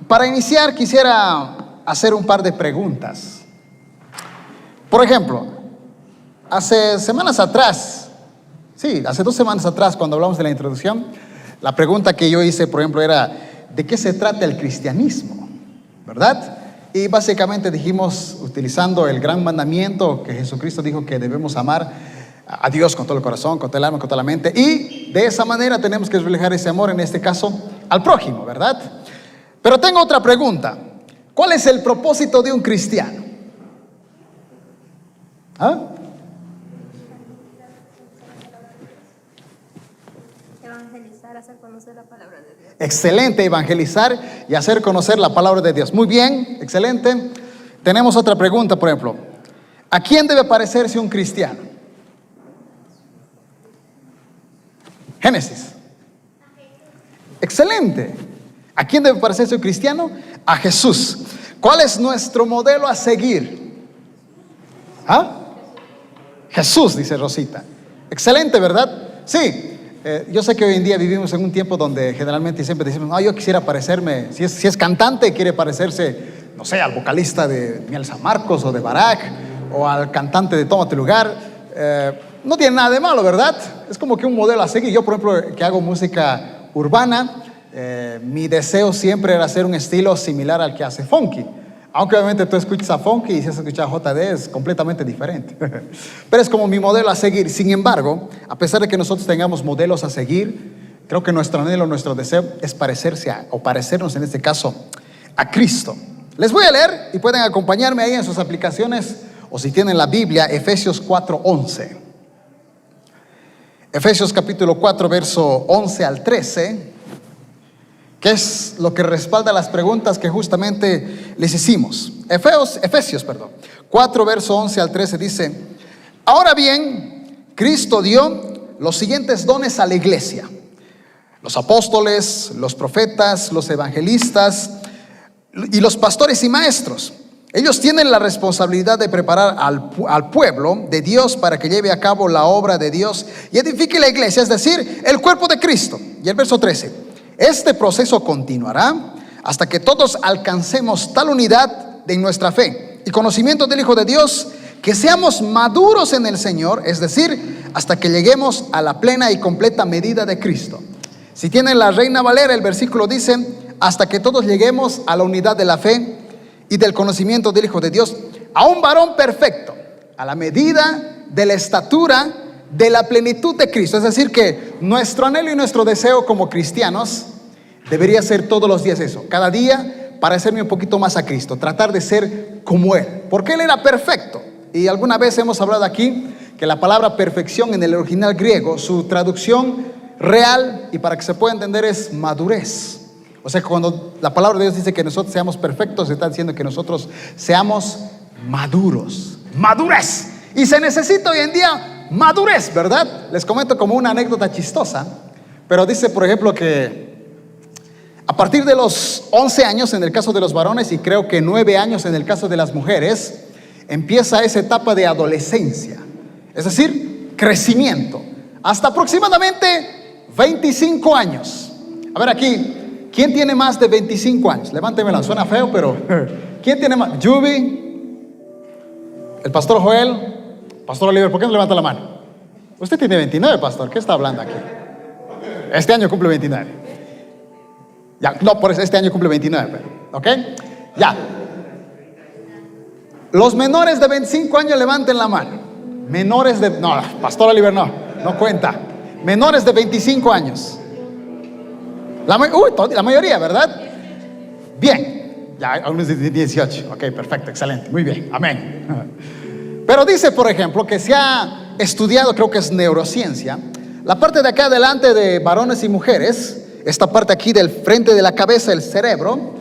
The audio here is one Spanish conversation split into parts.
Para iniciar quisiera hacer un par de preguntas. Por ejemplo, hace 2 semanas atrás, cuando hablamos de la introducción, la pregunta que yo hice, por ejemplo, era: ¿de qué se trata el cristianismo? ¿Verdad? Y básicamente dijimos, utilizando el gran mandamiento que Jesucristo dijo, que debemos amar a Dios con todo el corazón, con todo el alma, con toda la mente, y de esa manera tenemos que reflejar ese amor, en este caso, al prójimo, ¿verdad? Pero tengo otra pregunta. ¿Cuál es el propósito de un cristiano? ¿Ah? Evangelizar, hacer conocer la palabra de Dios. Excelente, evangelizar y hacer conocer la palabra de Dios. Muy bien, excelente. Tenemos otra pregunta, por ejemplo: ¿a quién debe parecerse un cristiano? Génesis. Excelente. ¿A quién debe parecerse un cristiano? A Jesús. ¿Cuál es nuestro modelo a seguir? ¿Ah? Jesús, dice Rosita. Excelente, ¿verdad? Sí. Yo sé que hoy en día vivimos en un tiempo donde generalmente siempre decimos: no, yo quisiera parecerme, si es cantante, quiere parecerse, no sé, al vocalista de Miel San Marcos o de Barak, o al cantante de Toma Tu Lugar. No tiene nada de malo, ¿verdad? Es como que un modelo a seguir. Yo, por ejemplo, que hago música urbana, mi deseo siempre era hacer un estilo similar al que hace Funky. Aunque obviamente tú escuchas a Funky y si has escuchado a JD es completamente diferente. Pero es como mi modelo a seguir. Sin embargo, a pesar de que nosotros tengamos modelos a seguir, creo que nuestro anhelo, nuestro deseo es parecernos en este caso a Cristo. Les voy a leer y pueden acompañarme ahí en sus aplicaciones, o si tienen la Biblia, Efesios 4:11. Efesios capítulo 4, verso 11 al 13. ¿Qué es lo que respalda las preguntas que justamente les hicimos? Efesios 4, verso 11 al 13 dice: ahora bien, Cristo dio los siguientes dones a la iglesia: los apóstoles, los profetas, los evangelistas y los pastores y maestros. Ellos tienen la responsabilidad de preparar al pueblo de Dios para que lleve a cabo la obra de Dios y edifique la iglesia, es decir, el cuerpo de Cristo. Y el verso 13: este proceso continuará hasta que todos alcancemos tal unidad en nuestra fe y conocimiento del Hijo de Dios, que seamos maduros en el Señor, es decir, hasta que lleguemos a la plena y completa medida de Cristo. Si tienen la Reina Valera, el versículo dice: hasta que todos lleguemos a la unidad de la fe y del conocimiento del Hijo de Dios, a un varón perfecto, a la medida de la estatura de la plenitud de Cristo. Es decir, que nuestro anhelo y nuestro deseo como cristianos debería ser todos los días eso: cada día parecerme un poquito más a Cristo, tratar de ser como Él, porque Él era perfecto. Y alguna vez hemos hablado aquí que la palabra perfección en el original griego, su traducción real y para que se pueda entender, es madurez. O sea, cuando la palabra de Dios dice que nosotros seamos perfectos, se está diciendo que nosotros seamos maduros. Madurez. Y se necesita hoy en día madurez, ¿verdad? Les comento como una anécdota chistosa, pero dice, por ejemplo, que a partir de los 11 años en el caso de los varones, y creo que 9 años en el caso de las mujeres, empieza esa etapa de adolescencia, es decir, crecimiento, hasta aproximadamente 25 años. A ver aquí, ¿quién tiene más de 25 años? Levántemela, suena feo, pero ¿quién tiene más? Yubi, el pastor Joel, pastor Oliver, ¿por qué no levanta la mano? Usted tiene 29, pastor, ¿qué está hablando aquí? Este año cumple 29. Ya, no, por eso este año cumple 29, ¿ok? Ya. Los menores de 25 años levanten la mano. Menores de, no, pastor Oliver no cuenta. Menores de 25 años. La mayoría, ¿verdad? Bien. Ya, algunos de 18. Ok, perfecto, excelente, muy bien, amén. Pero dice, por ejemplo, que se ha estudiado, creo que es neurociencia, la parte de acá adelante de varones y mujeres, esta parte aquí del frente de la cabeza, el cerebro,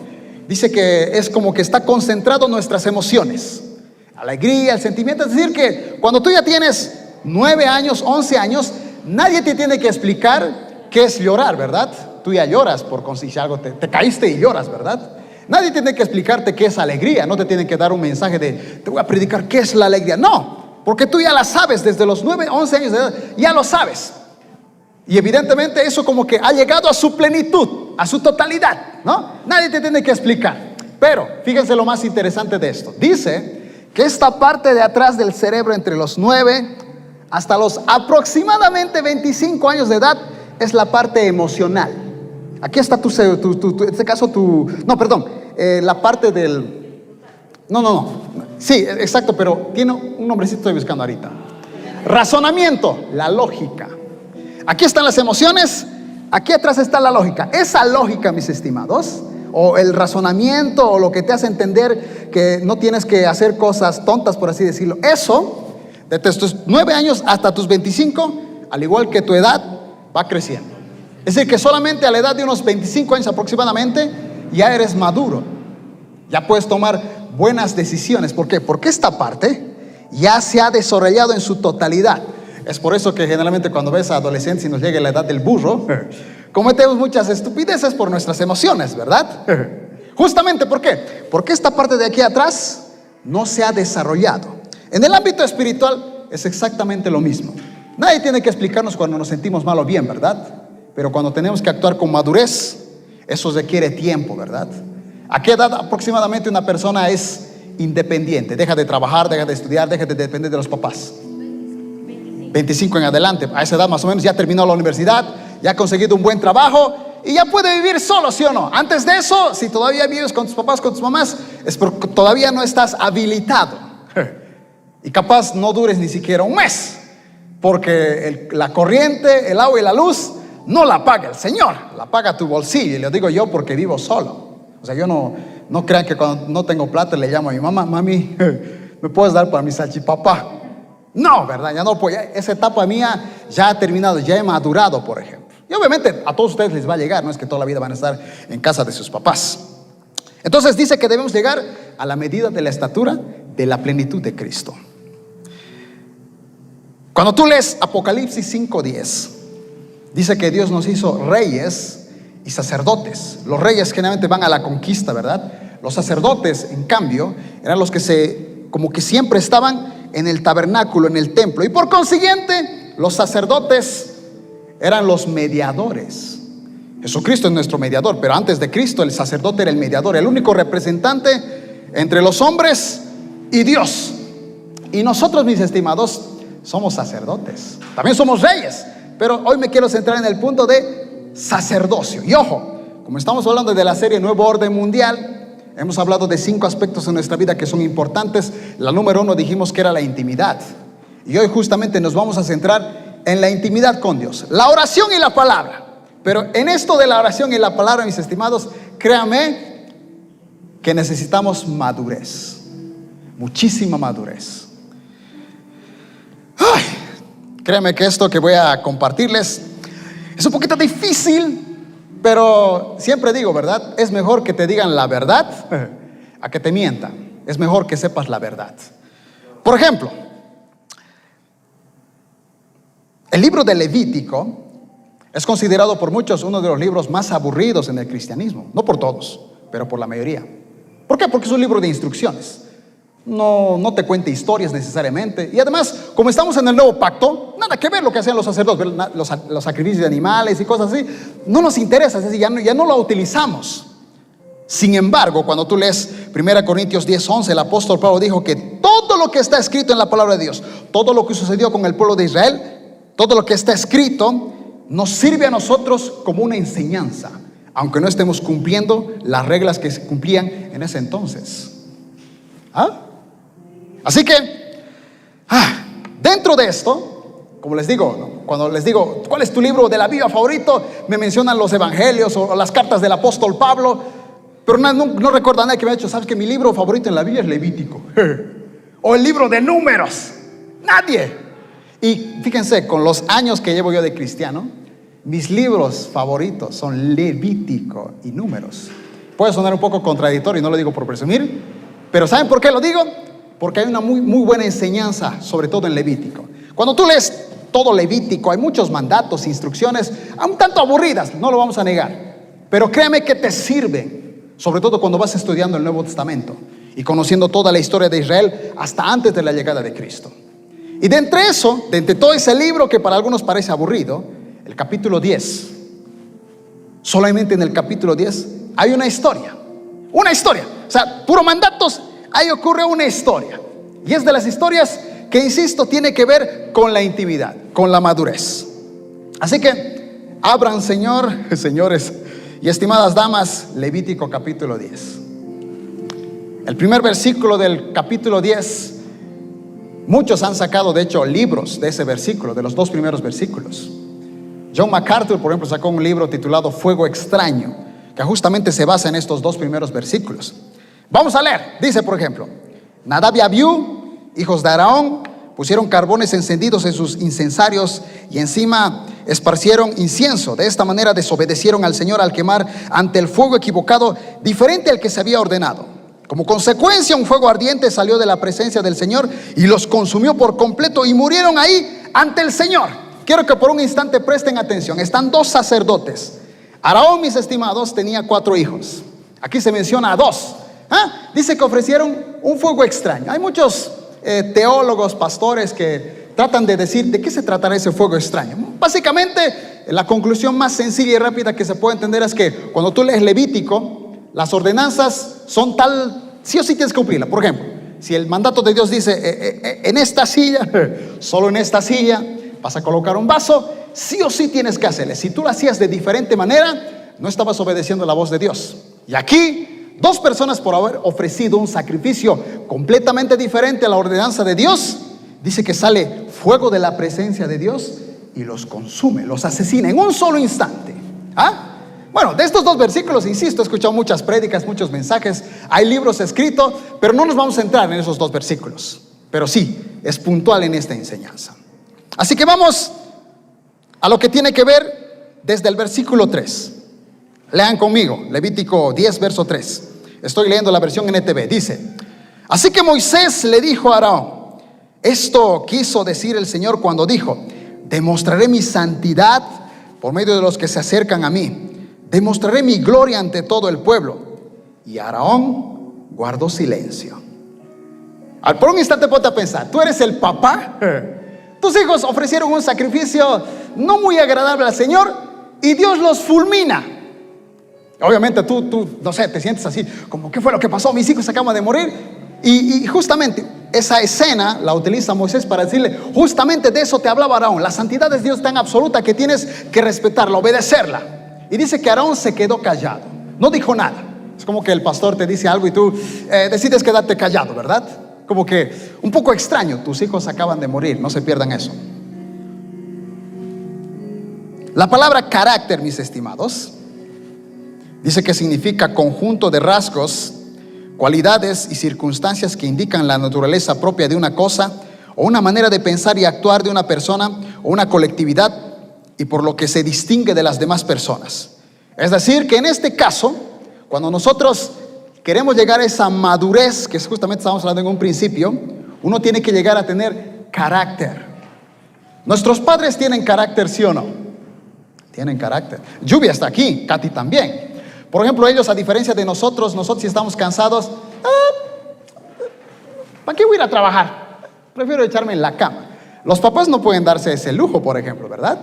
dice que es como que está concentrado nuestras emociones, alegría, el sentimiento. Es decir, que cuando tú ya tienes 9 años, 11 años, nadie te tiene que explicar qué es llorar, ¿verdad? Tú ya lloras por si algo te caíste y lloras, ¿verdad? Nadie tiene que explicarte qué es alegría. No te tienen que dar un mensaje de te voy a predicar qué es la alegría. No, porque tú ya la sabes desde los 9, 11 años de edad, ya lo sabes. Y evidentemente eso como que ha llegado a su plenitud, a su totalidad, ¿no? Nadie te tiene que explicar. Pero fíjense lo más interesante de esto. Dice que esta parte de atrás del cerebro, entre los 9 hasta los aproximadamente 25 años de edad, es la parte emocional. Aquí está en este caso la parte del... Sí, exacto, pero tiene un nombrecito, estoy buscando ahorita. Razonamiento, la lógica. Aquí están las emociones, aquí atrás está la lógica. Esa lógica, mis estimados, o el razonamiento, o lo que te hace entender que no tienes que hacer cosas tontas, por así decirlo. Eso, desde tus 9 años hasta tus 25, al igual que tu edad, va creciendo. Es decir, que solamente a la edad de unos 25 años aproximadamente, ya eres maduro. Ya puedes tomar buenas decisiones. ¿Por qué? Porque esta parte ya se ha desarrollado en su totalidad. Es por eso que generalmente cuando ves a adolescentes y nos llega la edad del burro, cometemos muchas estupideces por nuestras emociones, ¿verdad? Justamente, ¿por qué? Porque esta parte de aquí atrás no se ha desarrollado. En el ámbito espiritual es exactamente lo mismo. Nadie tiene que explicarnos cuando nos sentimos mal o bien, ¿verdad? Pero cuando tenemos que actuar con madurez, eso requiere tiempo, ¿verdad? ¿A qué edad aproximadamente una persona es independiente? Deja de trabajar, deja de estudiar, deja de depender de los papás. 25 en adelante. A esa edad más o menos ya terminó la universidad, ya ha conseguido un buen trabajo y ya puede vivir solo, ¿sí o no? Antes de eso, si todavía vives con tus papás, con tus mamás, es porque todavía no estás habilitado. Y capaz no dures ni siquiera un mes, porque la corriente, el agua y la luz no la paga el Señor, la paga tu bolsillo. Y lo digo yo porque vivo solo. O sea, yo no crean que cuando no tengo plata le llamo a mi mamá: mami, ¿me puedes dar para mi salchipapa? No, ¿verdad? Ya no puedo. Esa etapa mía ya ha terminado, ya he madurado, por ejemplo. Y obviamente a todos ustedes les va a llegar, no es que toda la vida van a estar en casa de sus papás. Entonces dice que debemos llegar a la medida de la estatura de la plenitud de Cristo. Cuando tú lees Apocalipsis 5:10, dice que Dios nos hizo reyes y sacerdotes. Los reyes generalmente van a la conquista, ¿verdad? Los sacerdotes, en cambio, eran los que como que siempre estaban en el tabernáculo, en el templo. Y por consiguiente, los sacerdotes eran los mediadores. Jesucristo es nuestro mediador, pero antes de Cristo el sacerdote era el mediador, el único representante entre los hombres y Dios. Y nosotros, mis estimados, somos sacerdotes. También somos reyes, pero hoy me quiero centrar en el punto de sacerdocio. Y ojo, como estamos hablando de la serie Nuevo Orden Mundial, hemos hablado de 5 aspectos en nuestra vida que son importantes. La número 1 dijimos que era la intimidad. Y hoy justamente nos vamos a centrar en la intimidad con Dios, la oración y la palabra. Pero en esto de la oración y la palabra, mis estimados, créanme que necesitamos madurez, muchísima madurez. Ay, créanme que esto que voy a compartirles es un poquito difícil, pero siempre digo, ¿verdad? Es mejor que te digan la verdad a que te mientan. Es mejor que sepas la verdad. Por ejemplo, el libro de Levítico es considerado por muchos uno de los libros más aburridos en el cristianismo. No por todos, pero por la mayoría. ¿Por qué? Porque es un libro de instrucciones. No te cuenta historias necesariamente. Y además, como estamos en el nuevo pacto, nada que ver lo que hacían los sacerdotes, los sacrificios de animales y cosas así. No nos interesa, es decir, ya no lo utilizamos. Sin embargo, cuando tú lees 1 Corintios 10:11, el apóstol Pablo dijo que todo lo que está escrito en la palabra de Dios, todo lo que sucedió con el pueblo de Israel, todo lo que está escrito, nos sirve a nosotros como una enseñanza, aunque no estemos cumpliendo las reglas que se cumplían en ese entonces. Así que, dentro de esto, como les digo, ¿no? Cuando les digo, ¿cuál es tu libro de la Biblia favorito? Me mencionan los evangelios o las cartas del apóstol Pablo, pero no recuerdo a nadie que me ha dicho: ¿sabes que mi libro favorito en la Biblia es Levítico? O el libro de Números. Nadie. Y fíjense, con los años que llevo yo de cristiano, mis libros favoritos son Levítico y Números. Puede sonar un poco contradictorio y no lo digo por presumir, pero ¿saben por qué lo digo? Porque hay una muy buena enseñanza, sobre todo en Levítico. Cuando tú lees todo Levítico, hay muchos mandatos, instrucciones, un tanto aburridas, no lo vamos a negar, pero créeme que te sirven, sobre todo cuando vas estudiando el Nuevo Testamento y conociendo toda la historia de Israel hasta antes de la llegada de Cristo. Y de entre todo ese libro que para algunos parece aburrido, el capítulo 10. Solamente en el capítulo 10 hay una historia. Una historia. O sea, puro mandatos, ahí ocurre una historia. Y es de las historias que, insisto, tiene que ver con la intimidad, con la madurez. Así que abran, señores y estimadas damas, Levítico capítulo 10. El primer versículo del capítulo 10, muchos han sacado de hecho libros de ese versículo, de los dos primeros versículos. John MacArthur, por ejemplo, sacó un libro titulado Fuego Extraño, que justamente se basa en estos dos primeros versículos. Vamos a leer. Dice, por ejemplo: Nadab y Abiú, hijos de Aarón, pusieron carbones encendidos en sus incensarios y encima esparcieron incienso. De esta manera desobedecieron al Señor al quemar ante el fuego equivocado, diferente al que se había ordenado. Como consecuencia, un fuego ardiente salió de la presencia del Señor y los consumió por completo y murieron ahí ante el Señor. Quiero que por un instante presten atención. Están dos sacerdotes. Aarón, mis estimados, tenía 4 hijos. Aquí se menciona a 2. Dice que ofrecieron un fuego extraño. Hay muchos teólogos, pastores que tratan de decir de qué se tratará ese fuego extraño. Básicamente, la conclusión más sencilla y rápida que se puede entender es que cuando tú lees Levítico, las ordenanzas son tal, sí o sí tienes que cumplirla. Por ejemplo, si el mandato de Dios dice en esta silla, solo en esta silla vas a colocar un vaso, sí o sí tienes que hacerle. Si tú lo hacías de diferente manera, no estabas obedeciendo la voz de Dios. Y aquí, 2 personas, por haber ofrecido un sacrificio completamente diferente a la ordenanza de Dios, dice que sale fuego de la presencia de Dios y los consume, los asesina en un solo instante. Bueno, de estos 2 versículos, insisto, he escuchado muchas prédicas, muchos mensajes, hay libros escritos, pero no nos vamos a entrar en esos 2 versículos. Pero sí, es puntual en esta enseñanza. Así que vamos a lo que tiene que ver desde el versículo 3. Lean conmigo, Levítico 10, verso 3. Estoy leyendo la versión NTV. Dice: Así que Moisés le dijo a Aarón, esto quiso decir el Señor cuando dijo: demostraré mi santidad por medio de los que se acercan a mí, demostraré mi gloria ante todo el pueblo. Y Aarón guardó silencio. Por un instante ponte a pensar, tú eres el papá, tus hijos ofrecieron un sacrificio no muy agradable al Señor y Dios los fulmina. Obviamente tú, no sé, te sientes así, como ¿qué fue lo que pasó? Mis hijos acaban de morir. Y justamente esa escena la utiliza Moisés para decirle, justamente de eso te hablaba Aarón. La santidad de Dios tan absoluta que tienes que respetarla, obedecerla. Y dice que Aarón se quedó callado, no dijo nada. Es como que el pastor te dice algo y tú decides quedarte callado, ¿verdad? Como que un poco extraño, tus hijos acaban de morir, no se pierdan eso. La palabra carácter, mis estimados, dice que significa conjunto de rasgos, cualidades y circunstancias que indican la naturaleza propia de una cosa o una manera de pensar y actuar de una persona o una colectividad y por lo que se distingue de las demás personas. Es decir, que en este caso, cuando nosotros queremos llegar a esa madurez que justamente estábamos hablando en un principio, uno tiene que llegar a tener carácter. Nuestros padres tienen carácter, ¿sí o no? Tienen carácter. Lluvia está aquí, Katy también. Por ejemplo, ellos, a diferencia de nosotros si estamos cansados, ¿para qué voy a ir a trabajar? Prefiero echarme en la cama. Los papás no pueden darse ese lujo, por ejemplo, ¿verdad?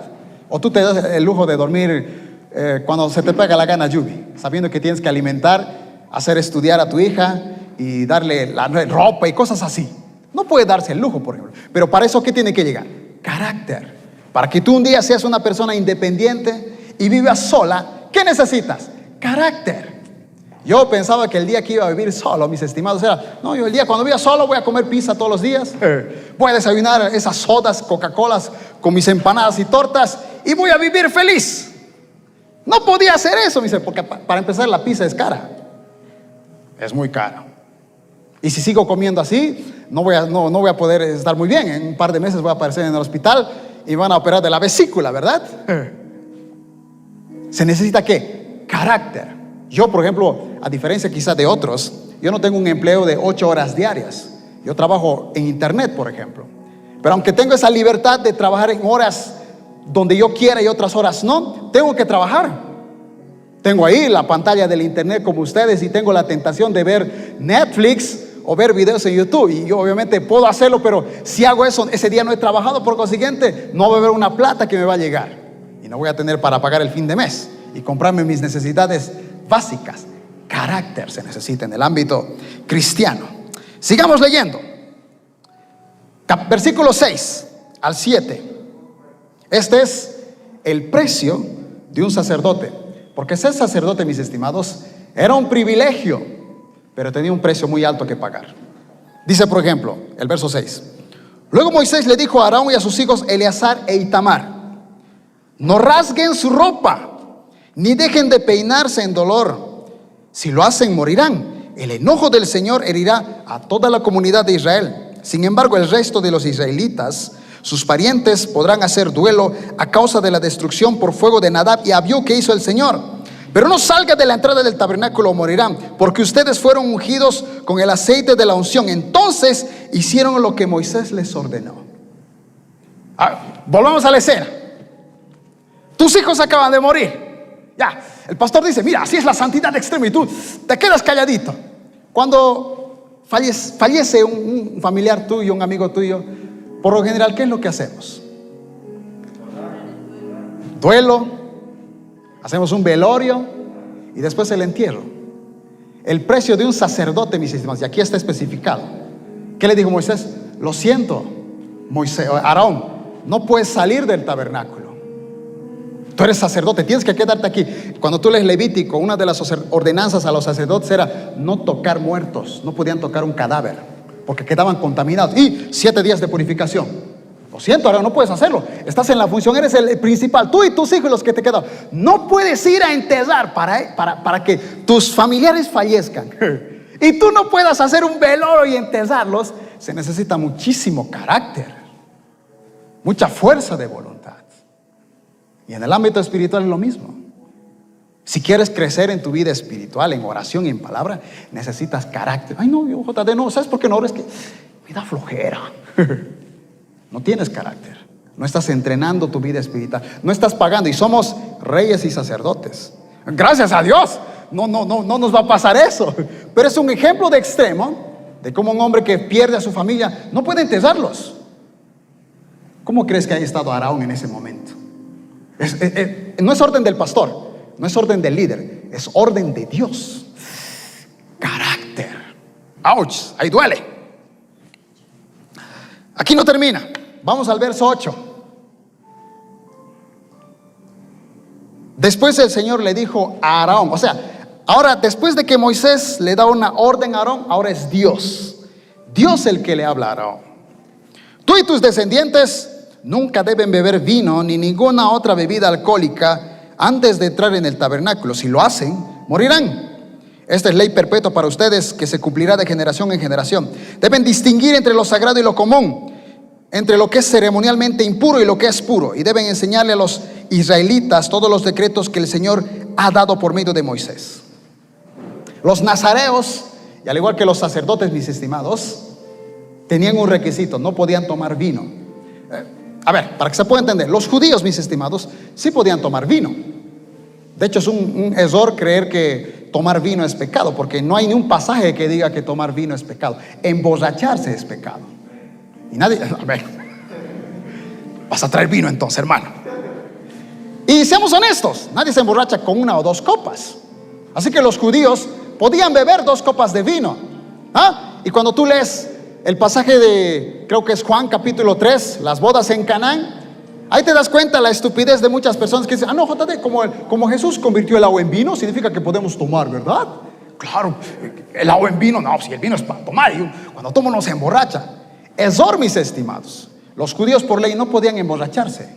O tú te das el lujo de dormir cuando se te pega la gana, Yubi, sabiendo que tienes que alimentar, hacer estudiar a tu hija y darle la ropa y cosas así. No puede darse el lujo, por ejemplo. Pero para eso, ¿qué tiene que llegar? Carácter. Para que tú un día seas una persona independiente y vivas sola, ¿qué necesitas? Carácter. Yo pensaba que el día que iba a vivir solo, mis estimados, era, no, yo el día cuando viva solo voy a comer pizza todos los días, voy a desayunar esas sodas, Coca-Colas con mis empanadas y tortas y voy a vivir feliz. No podía hacer eso, me dice, porque para empezar la pizza es cara. Es muy cara. Y si sigo comiendo así, no voy a poder estar muy bien. En un par de meses voy a aparecer en el hospital y van a operar de la vesícula, ¿verdad? ¿Se necesita qué? Carácter. Yo, por ejemplo, a diferencia quizás de otros, yo no tengo un empleo de 8 horas diarias. Yo trabajo en internet, por ejemplo. Pero aunque tengo esa libertad de trabajar en horas donde yo quiera y otras horas no, tengo que trabajar. Tengo ahí la pantalla del internet como ustedes y tengo la tentación de ver Netflix o ver videos en YouTube. Y yo obviamente puedo hacerlo, pero si hago eso, ese día no he trabajado, por consiguiente, no va a haber una plata que me va a llegar. y no voy a tener para pagar el fin de mes y comprarme mis necesidades básicas. Carácter se necesita en el ámbito cristiano. Sigamos leyendo. Versículo 6 al 7. Este es el precio de un sacerdote. Porque ser sacerdote, mis estimados, era un privilegio, pero tenía un precio muy alto que pagar. Dice, por ejemplo, el verso 6. Luego Moisés le dijo a Aarón y a sus hijos Eleazar e Itamar: no rasguen su ropa, ni dejen de peinarse en dolor. Si lo hacen, morirán. El enojo del Señor herirá a toda la comunidad de Israel. Sin embargo, el resto de los israelitas, sus parientes, podrán hacer duelo a causa de la destrucción por fuego de Nadab y Abiú que hizo el Señor. Pero no salgan de la entrada del tabernáculo o morirán, porque ustedes fueron ungidos con el aceite de la unción. Entonces hicieron lo que Moisés les ordenó. Volvamos a la escena. Tus hijos acaban de morir. Ya, el pastor dice: mira, así es la santidad extrema, y tú te quedas calladito. Cuando fallece un familiar tuyo, un amigo tuyo, por lo general, ¿qué es lo que hacemos? Duelo, hacemos un velorio y después el entierro. El precio de un sacerdote, mis estimados, y aquí está especificado. ¿Qué le dijo Moisés? Lo siento, Aarón, no puedes salir del tabernáculo. Tú eres sacerdote, tienes que quedarte aquí. Cuando tú lees Levítico, una de las ordenanzas a los sacerdotes era no tocar muertos. No podían tocar un cadáver porque quedaban contaminados. Y 7 días de purificación. Lo siento, ahora no puedes hacerlo. Estás en la función, eres el principal. Tú y tus hijos, los que te quedan. No puedes ir a enterrar para que tus familiares fallezcan. Y tú no puedas hacer un velorio y enterrarlos. Se necesita muchísimo carácter, mucha fuerza de voluntad. Y en el ámbito espiritual es lo mismo. Si quieres crecer en tu vida espiritual, en oración y en palabra, necesitas carácter. Ay, no, yo, JD, no, ¿sabes por qué no? Es que me da flojera. No tienes carácter. No estás entrenando tu vida espiritual. No estás pagando. Y somos reyes y sacerdotes. Gracias a Dios. No nos va a pasar eso. Pero es un ejemplo de extremo de cómo un hombre que pierde a su familia no puede enterrarlos. ¿Cómo crees que haya estado Aarón en ese momento? No es orden del pastor, no es orden del líder, es orden de Dios. Carácter. Ouch, ahí duele. Aquí no termina. Vamos al verso 8. Después el Señor le dijo a Aarón, o sea, ahora después de que Moisés le da una orden a Aarón, ahora es Dios el que le habla a Aarón. Tú y tus descendientes nunca deben beber vino ni ninguna otra bebida alcohólica antes de entrar en el tabernáculo. Si lo hacen, morirán. Esta es ley perpetua para ustedes, que se cumplirá de generación en generación. Deben distinguir entre lo sagrado y lo común, entre lo que es ceremonialmente impuro y lo que es puro. Y deben enseñarle a los israelitas todos los decretos que el Señor ha dado por medio de Moisés. Los nazareos, y al igual que los sacerdotes, mis estimados, tenían un requisito: no podían tomar vino. A ver, para que se pueda entender, los judíos, mis estimados, sí podían tomar vino. De hecho, es un error creer que tomar vino es pecado, porque no hay ni un pasaje que diga que tomar vino es pecado. Emborracharse es pecado. Y nadie, a ver, vas a traer vino entonces, hermano. Y seamos honestos, nadie se emborracha con 1 o 2 copas. Así que los judíos podían beber 2 copas de vino. Y cuando tú lees el pasaje de, creo que es Juan capítulo 3, las bodas en Canaán, ahí te das cuenta la estupidez de muchas personas que dicen: no, JD, como Jesús convirtió el agua en vino, significa que podemos tomar, ¿verdad? Claro, el agua en vino, no, si el vino es para tomar, y cuando toma no se emborracha. Error, mis estimados. Los judíos por ley no podían emborracharse,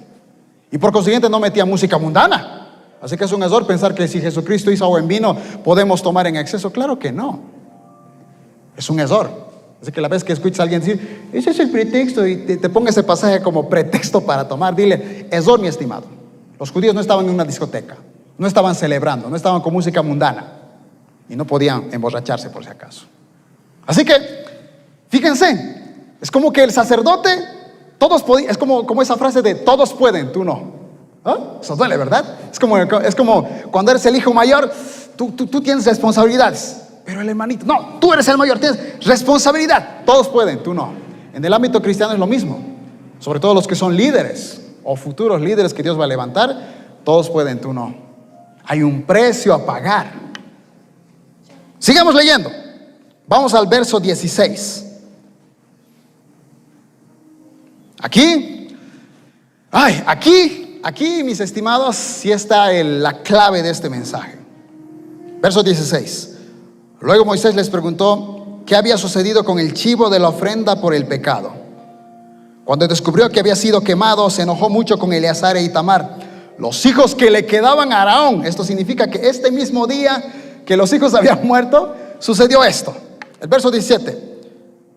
y por consiguiente no metían música mundana. Así que es un error pensar que si Jesucristo hizo agua en vino, podemos tomar en exceso. Claro que no. Es un error. Así que la vez que escuchas a alguien decir: ese es el pretexto, y te ponga ese pasaje como pretexto para tomar, dile: error, mi estimado. Los judíos no estaban en una discoteca, no estaban celebrando, no estaban con música mundana, y no podían emborracharse por si acaso. Así que, fíjense, es como que el sacerdote, todos podían, es como esa frase de todos pueden, tú no. Eso duele, ¿verdad? Es como cuando eres el hijo mayor, tú tienes responsabilidades. Pero el hermanito, no, tú eres el mayor, tienes responsabilidad. Todos pueden, tú no. En el ámbito cristiano es lo mismo. Sobre todo los que son líderes o futuros líderes que Dios va a levantar. Todos pueden, tú no. Hay un precio a pagar. Sigamos leyendo. Vamos al verso 16. Aquí, mis estimados, sí está la clave de este mensaje. Verso 16. Luego Moisés les preguntó qué había sucedido con el chivo de la ofrenda por el pecado. Cuando descubrió que había sido quemado, se enojó mucho con Eleazar e Itamar, los hijos que le quedaban a Aarón. Esto significa que este mismo día que los hijos habían muerto, sucedió esto. El verso 17.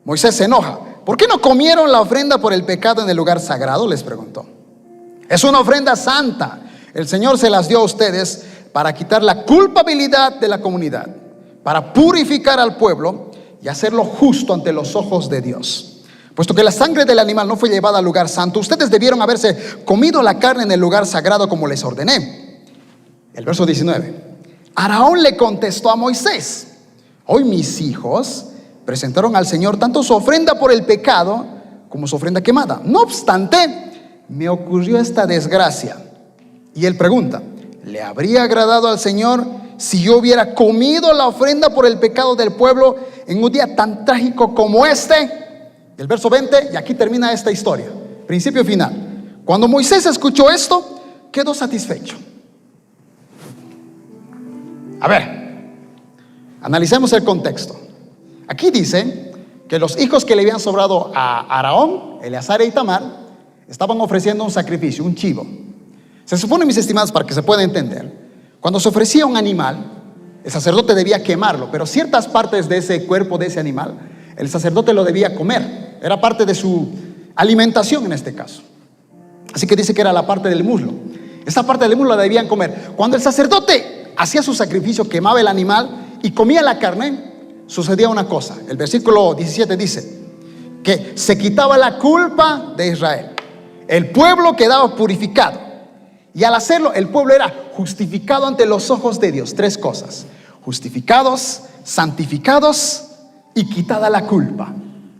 Moisés se enoja. ¿Por qué no comieron la ofrenda por el pecado en el lugar sagrado?, les preguntó. Es una ofrenda santa. El Señor se las dio a ustedes para quitar la culpabilidad de la comunidad, para purificar al pueblo y hacerlo justo ante los ojos de Dios. Puesto que la sangre del animal no fue llevada al lugar santo, ustedes debieron haberse comido la carne en el lugar sagrado como les ordené. El verso 19. Aarón le contestó a Moisés: hoy mis hijos presentaron al Señor tanto su ofrenda por el pecado como su ofrenda quemada. No obstante, me ocurrió esta desgracia. Y él pregunta: ¿le habría agradado al Señor si yo hubiera comido la ofrenda por el pecado del pueblo en un día tan trágico como este? El verso 20, y aquí termina esta historia, principio y final. Cuando Moisés escuchó esto, quedó satisfecho. A ver, analicemos el contexto. Aquí dice que los hijos que le habían sobrado a Aarón, Eleazar e Itamar, estaban ofreciendo un sacrificio, un chivo. Se supone, mis estimados, para que se pueda entender, cuando se ofrecía un animal, el sacerdote debía quemarlo, pero ciertas partes de ese cuerpo de ese animal, el sacerdote lo debía comer. Era parte de su alimentación en este caso. Así que dice que era la parte del muslo. Esa parte del muslo la debían comer. Cuando el sacerdote hacía su sacrificio, quemaba el animal y comía la carne, sucedía una cosa. El versículo 17 dice que se quitaba la culpa de Israel. El pueblo quedaba purificado. Y al hacerlo, el pueblo era justificado ante los ojos de Dios. Tres cosas: justificados, santificados y quitada la culpa,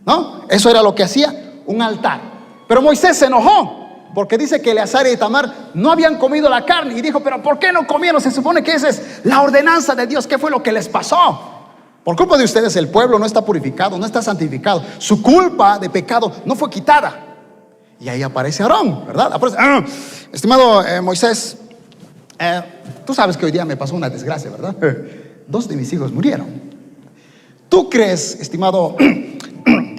¿no? Eso era lo que hacía un altar. Pero Moisés se enojó porque dice que Eleazar y Itamar no habían comido la carne, y dijo: pero ¿por qué no comieron? Se supone que esa es la ordenanza de Dios. ¿Qué fue lo que les pasó? Por culpa de ustedes el pueblo no está purificado, no está santificado. Su culpa de pecado no fue quitada. Y ahí aparece Aarón, ¿verdad? Aparece, estimado Moisés, tú sabes que hoy día me pasó una desgracia, ¿verdad? 2 de mis hijos murieron. ¿Tú crees, estimado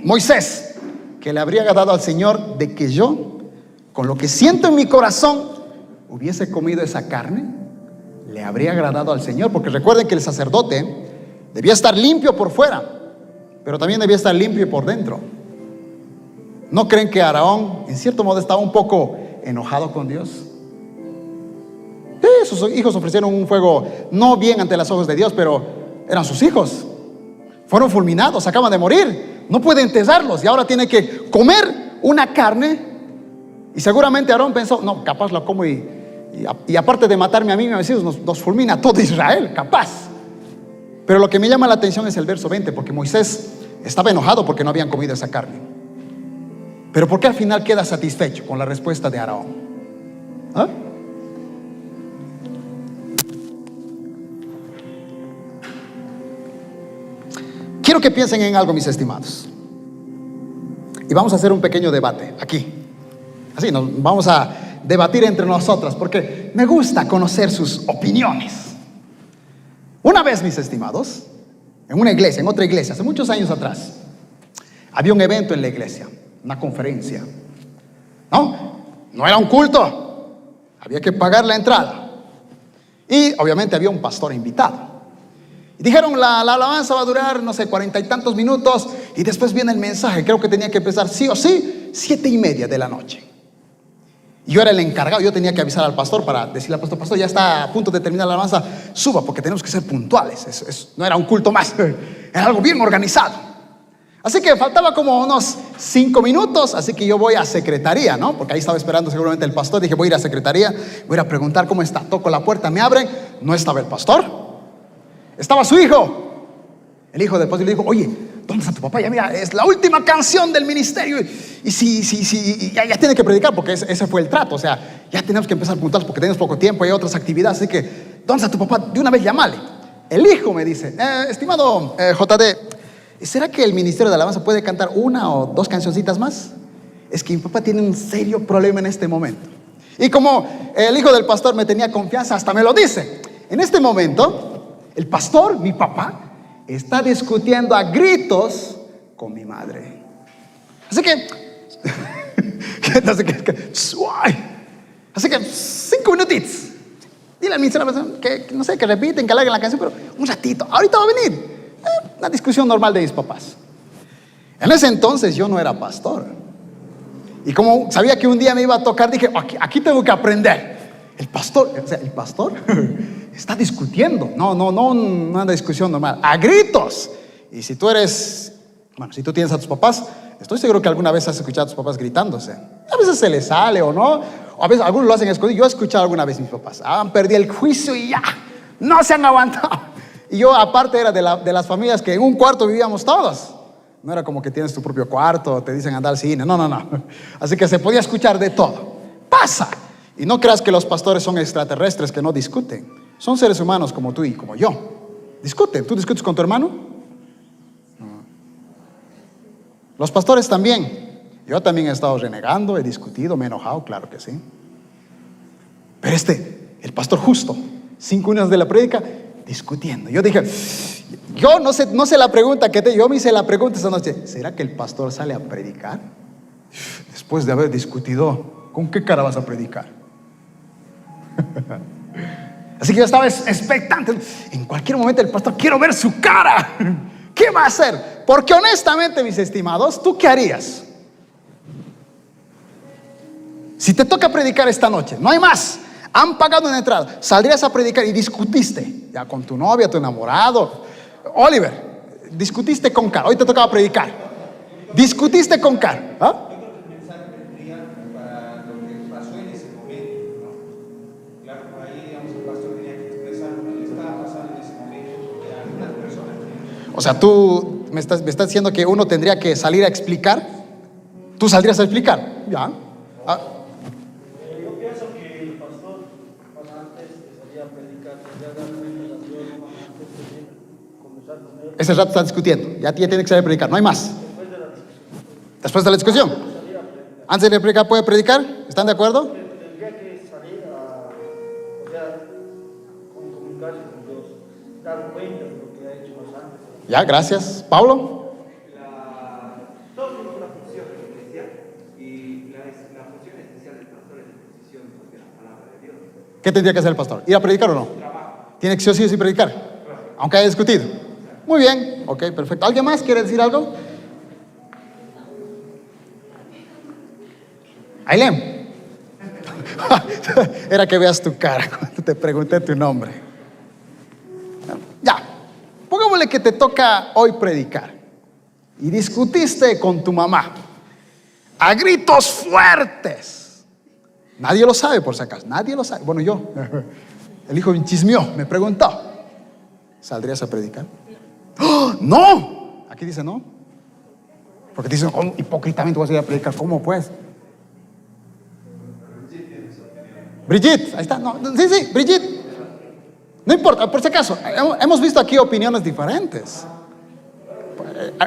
Moisés, que le habría agradado al Señor de que yo, con lo que siento en mi corazón, hubiese comido esa carne? ¿Le habría agradado al Señor? Porque recuerden que el sacerdote debía estar limpio por fuera, pero también debía estar limpio por dentro. ¿No creen que Aarón, en cierto modo, estaba un poco enojado con Dios? Sus hijos ofrecieron un fuego no bien ante los ojos de Dios, pero eran sus hijos. Fueron fulminados, acaban de morir, no puede enterrarlos, y ahora tiene que comer una carne. Y seguramente Aarón pensó: no, capaz la como y aparte de matarme a mí y a mis hijos, nos fulmina a todo Israel, capaz. Pero lo que me llama la atención es el verso 20, porque Moisés estaba enojado porque no habían comido esa carne. Pero ¿por qué al final queda satisfecho con la respuesta de Aarón? ¿Ah? Quiero que piensen en algo, mis estimados, y vamos a hacer un pequeño debate aquí. Así nos vamos a debatir entre nosotros, porque me gusta conocer sus opiniones. Una vez, mis estimados, en una iglesia, en otra iglesia, hace muchos años atrás, había un evento en la iglesia, una conferencia. No era un culto, había que pagar la entrada, y obviamente había un pastor invitado. Y dijeron: la alabanza va a durar, no sé, 40 y tantos minutos, y después viene el mensaje. Creo que tenía que empezar sí o sí 7:30 de la noche. Y yo era el encargado, yo tenía que avisar al pastor para decirle al pastor: pastor, ya está a punto de terminar la alabanza, suba, porque tenemos que ser puntuales. No era un culto más, era algo bien organizado. Así que faltaba como unos 5 minutos, así que yo voy a secretaría, ¿no? Porque ahí estaba esperando seguramente el pastor. Dije: voy a ir a secretaría, voy a ir a preguntar cómo está. Toco la puerta, me abren, no estaba el pastor, estaba su hijo. El hijo del pastor le dijo: oye, ¿dónde está tu papá? Ya mira, es la última canción del ministerio. Y ya tiene que predicar, porque ese fue el trato. O sea, ya tenemos que empezar puntuales porque tenemos poco tiempo y hay otras actividades. Así que, ¿dónde está tu papá? De una vez llámale. El hijo me dice, estimado JD, ¿será que el ministerio de alabanza puede cantar una o dos cancioncitas más? Es que mi papá tiene un serio problema en este momento. Y como el hijo del pastor me tenía confianza, hasta me lo dice. En este momento, el pastor, mi papá, está discutiendo a gritos con mi madre. Así que, así que 5 minutitos. Dile al ministerio que no sé, que repiten, que alarguen la canción, pero un ratito. Ahorita va a venir. Una discusión normal de mis papás. En ese entonces yo no era pastor. Y como sabía que un día me iba a tocar, dije, aquí tengo que aprender. El pastor está discutiendo. No una discusión normal. A gritos. Y si tú si tú tienes a tus papás, estoy seguro que alguna vez has escuchado a tus papás gritándose. A veces se les sale o no. O a veces algunos lo hacen escondido. Yo he escuchado alguna vez a mis papás. Han perdido el juicio y ya. No se han aguantado. Y yo aparte era de las familias que en un cuarto vivíamos todos. No era como que tienes tu propio cuarto, te dicen andar al cine. No. Así que se podía escuchar de todo. Pasa. Y no creas que los pastores son extraterrestres que no discuten. Son seres humanos como tú y como yo. Discuten. ¿Tú discutes con tu hermano? No. Los pastores también. Yo también he estado renegando, he discutido, me he enojado, claro que sí. Pero el pastor justo, 5 minutos de la prédica, discutiendo. Yo dije, yo no sé la pregunta yo me hice la pregunta esa noche. ¿Será que el pastor sale a predicar? Después de haber discutido, ¿con qué cara vas a predicar? Así que yo estaba expectante. En cualquier momento el pastor, quiero ver su cara. ¿Qué va a hacer? Porque honestamente, mis estimados, ¿tú qué harías? Si te toca predicar esta noche, no hay más. Han pagado una entrada, saldrías a predicar y discutiste ya con tu novia, tu enamorado. Oliver, discutiste con Carl, hoy te tocaba predicar. Discutiste con Carl. ¿Ah? Yo creo que el mensaje vendría para lo que pasó en ese momento, ¿no? Claro, por ahí, digamos, el pastor tenía que expresar lo que estaba pasando en ese momento a algunas personas. O sea, tú me estás diciendo que uno tendría que salir a explicar. ¿Tú saldrías a explicar? Ya. Yo pienso que el pastor, antes de salir a predicar, tendría que dar una revelación antes de comenzar con él. Ese rato está discutiendo. Ya tiene que salir a predicar. No hay más. Después de la discusión. Antes de predicar, ¿puede predicar? ¿Están de acuerdo? Tendría que salir comunicarse con Dios, dar cuenta de lo que ha hecho más antes. Ya, gracias. Pablo. Todos tenemos una función especial y la función especial del pastor es la exposición de la palabra de Dios. ¿Qué tendría que hacer el pastor? ¿Ir a predicar o no? Tiene que sí o sí predicar, aunque haya discutido. Muy bien, ok, perfecto. ¿Alguien más quiere decir algo? Ailem. Era que veas tu cara cuando te pregunté tu nombre. Ya, pongámosle que te toca hoy predicar y discutiste con tu mamá a gritos fuertes. Nadie lo sabe, por si acaso. Nadie lo sabe. Bueno, yo. El hijo me chismeó, me preguntó. ¿Saldrías a predicar? ¡Oh, no! Aquí dice no. Porque dicen, ¿cómo hipócritamente vas a ir a predicar? ¿Cómo pues? Brigitte, ahí está. No, sí, Brigitte. No importa, por si acaso. Hemos visto aquí opiniones diferentes.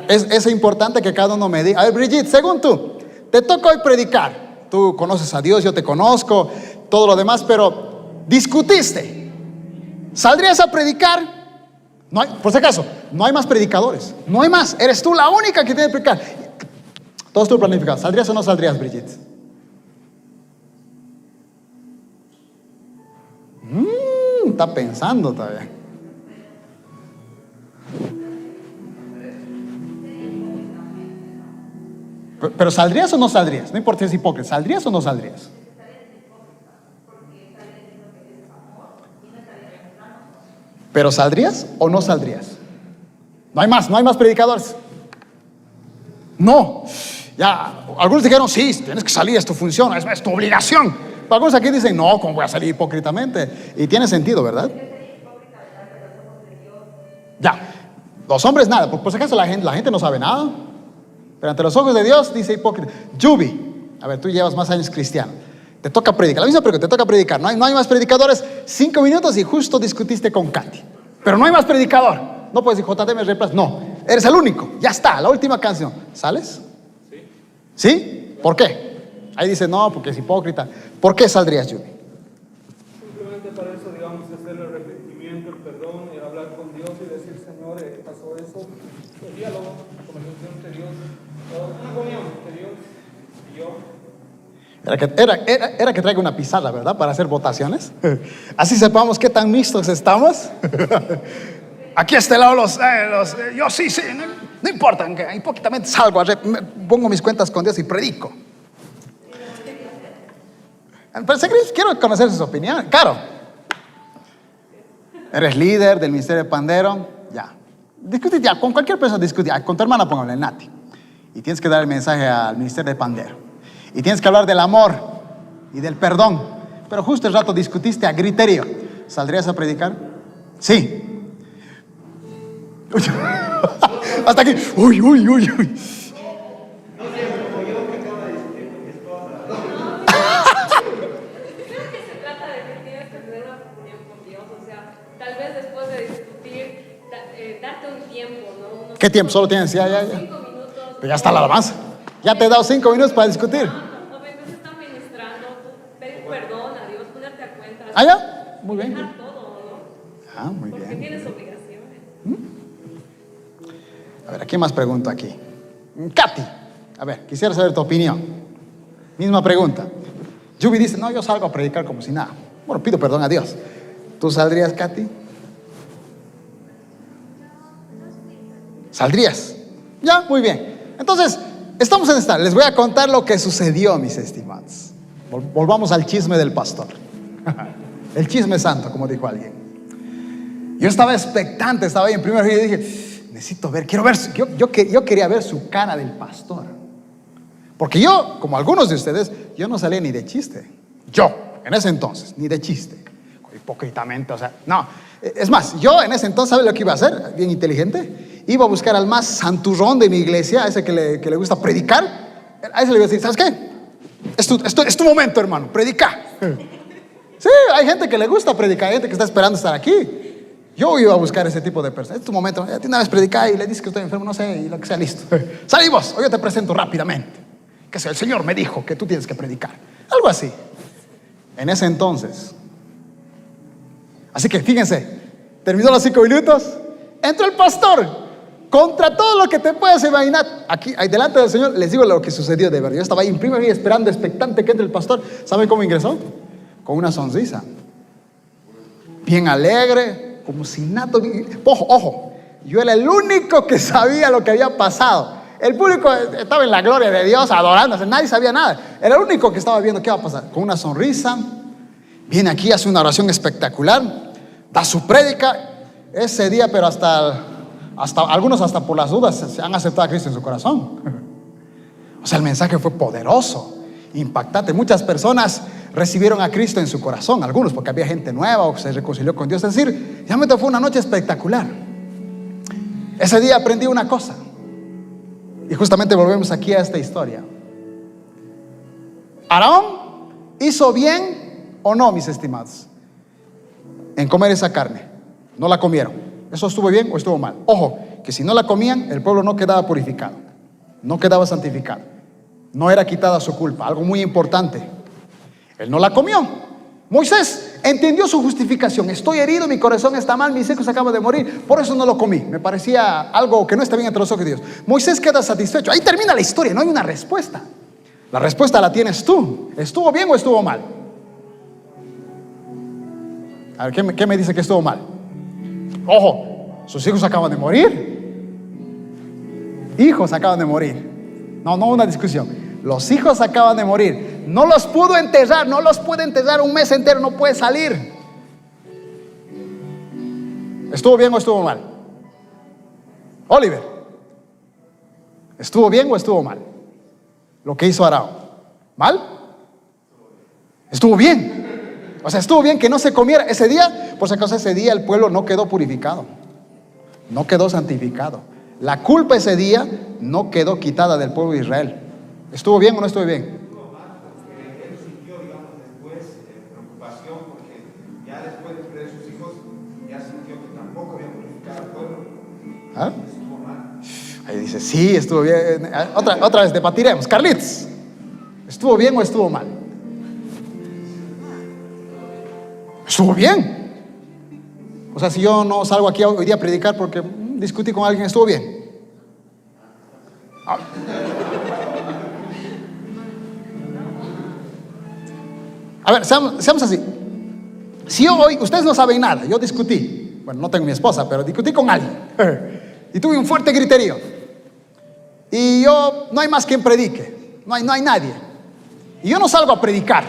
Es importante que cada uno me diga. A ver, Brigitte, según tú, te toca hoy predicar. Tú conoces a Dios, yo te conozco, todo lo demás, pero discutiste. ¿Saldrías a predicar? No hay, por si acaso, no hay más predicadores. No hay más. Eres tú la única que tiene que predicar. Todos tú planificado. ¿Saldrías o no saldrías, Brigitte? Está pensando todavía. Pero ¿saldrías o no saldrías? No importa si es hipócrita. ¿Saldrías o no saldrías? ¿Pero saldrías o no saldrías? No hay más predicadores. No. Ya, algunos dijeron, sí, tienes que salir, es tu función, es tu obligación. Pero algunos aquí dicen, no, ¿cómo voy a salir hipócritamente? Y tiene sentido, ¿verdad? Ya. Los hombres nada, por si acaso la gente no sabe nada. Pero ante los ojos de Dios dice hipócrita. Yubi, a ver, tú llevas más años cristiano. Te toca predicar, la misma pregunta, te toca predicar. No hay más predicadores, 5 minutos y justo discutiste con Katy. Pero no hay más predicador. No puedes decir, JD me reemplaza. No, eres el único. Ya está, la última canción. ¿Sales? Sí. ¿Sí? ¿Por qué? Ahí dice, no, porque es hipócrita. ¿Por qué saldrías, Yubi? Simplemente para eso, digamos, hacer el arrepentimiento, el perdón, el hablar con Dios y decir, Señor, pasó eso, el diálogo, conversación entre Dios, una comunión entre Dios y yo. Era que traiga una pizarra, ¿verdad? Para hacer votaciones. Así sepamos qué tan mixtos estamos. Aquí a este lado yo sí, no importa, aunque hipócritamente salgo, pongo mis cuentas con Dios y predico. Pero quiero conocer sus opiniones. Claro. Eres líder del ministerio de Pandero. Ya. Discute ya, con cualquier persona discute. Con tu hermana póngale el Nati. Y tienes que dar el mensaje al ministerio de Pandero. Y tienes que hablar del amor y del perdón. Pero justo el rato discutiste a griterío. ¿Saldrías a predicar? Sí. Uy. Hasta aquí. Uy. Tal vez después de discutir, darte un tiempo, ¿no? ¿Qué tiempo? Solo tienes ya. 5 minutos. Pero ya está la alabanza. Ya te he dado 5 minutos para discutir. No, entonces está ministrando, pedir perdón a Dios, ponerte a cuenta. Ya. Muy bien. Dejar todo, ¿no? Muy Porque bien. tienes obligaciones. A ver, ¿a quién más pregunto aquí? Katy. A ver, quisiera saber tu opinión. Misma pregunta. Yubi dice, no, yo salgo a predicar como si nada. Bueno, pido perdón a Dios. ¿Tú saldrías, Katy? ¿Saldrías? Ya, muy bien. Entonces, estamos en esta. Les voy a contar lo que sucedió, mis estimados. Volvamos al chisme del pastor. El chisme santo, como dijo alguien. Yo estaba expectante, estaba ahí en primer día y dije, necesito ver, quiero ver. Yo quería ver su cara del pastor. Porque yo, como algunos de ustedes, yo no salía ni de chiste. Yo, en ese entonces, ni de chiste. Hipócritamente, o sea, no. Es más, yo en ese entonces, ¿sabes lo que iba a hacer? Bien inteligente. Iba a buscar al más santurrón de mi iglesia, a ese que le gusta predicar. A ese le iba a decir, ¿sabes qué? Es tu momento, hermano, predica. Sí, hay gente que le gusta predicar, hay gente que está esperando estar aquí. Yo iba a buscar ese tipo de personas. Es tu momento, ya una vez predicar y le dices que estoy enfermo, no sé, y lo que sea, listo. Salimos, hoy yo te presento rápidamente. Que sea, el Señor me dijo que tú tienes que predicar. Algo así. En ese entonces. Así que fíjense, terminó los 5 minutos, entró el pastor, contra todo lo que te puedas imaginar. Aquí, ahí delante del Señor, les digo lo que sucedió de verdad. Yo estaba ahí en primer día esperando, expectante que entre el pastor. ¿Saben cómo ingresó? Con una sonrisa. Bien alegre, como si nada. Ojo, yo era el único que sabía lo que había pasado. El público estaba en la gloria de Dios, adorándose, nadie sabía nada. Era el único que estaba viendo qué va a pasar. Con una sonrisa, viene aquí, hace una oración espectacular, da su prédica. Ese día, pero hasta algunos hasta por las dudas se han aceptado a Cristo en su corazón. O sea, el mensaje fue poderoso, impactante. Muchas personas recibieron a Cristo en su corazón, algunos porque había gente nueva o se reconcilió con Dios. Es decir, realmente fue una noche espectacular. Ese día aprendí una cosa. Y justamente volvemos aquí a esta historia. ¿Aarón hizo bien o no, mis estimados, en comer esa carne? No la comieron. ¿Eso estuvo bien o estuvo mal? Ojo, que si no la comían, el pueblo no quedaba purificado, no quedaba santificado, no era quitada su culpa. Algo muy importante. Él no la comió. Moisés entendió su justificación. Estoy herido, mi corazón está mal, mis hijos acaban de morir, por eso no lo comí. Me parecía algo que no está bien entre los ojos de Dios. Moisés queda satisfecho. Ahí termina la historia, no hay una respuesta. La respuesta la tienes tú. ¿Estuvo bien o estuvo mal? A ver, ¿qué me dice que estuvo mal? Ojo, sus hijos acaban de morir. Hijos acaban de morir. No una discusión. Los hijos acaban de morir. No los pudo enterrar, no los puede enterrar un mes entero, no puede salir. ¿Estuvo bien o estuvo mal? Oliver, ¿estuvo bien o estuvo mal lo que hizo Aarón? ¿Mal? Estuvo bien. O sea, estuvo bien que no se comiera ese día. Por si acaso ese día el pueblo no quedó purificado. no quedó santificado. La culpa ese día no quedó quitada del pueblo de Israel. ¿Estuvo bien o no estuvo bien? Él sintió, digamos, después preocupación porque ya después de perder sus hijos, ya sintió que tampoco había purificado al pueblo. ¿Ah? Estuvo mal. Ahí dice, sí, estuvo bien. Otra vez debatiremos. Carlitos, ¿estuvo bien o estuvo mal? Estuvo bien. O sea, si yo no salgo aquí hoy día a predicar porque discutí con alguien, ¿estuvo bien? Ah. A ver, seamos así. Si hoy, ustedes no saben nada, yo discutí, bueno, no tengo mi esposa, pero discutí con alguien y tuve un fuerte griterío y yo, no hay más quien predique, no hay nadie, y yo no salgo a predicar,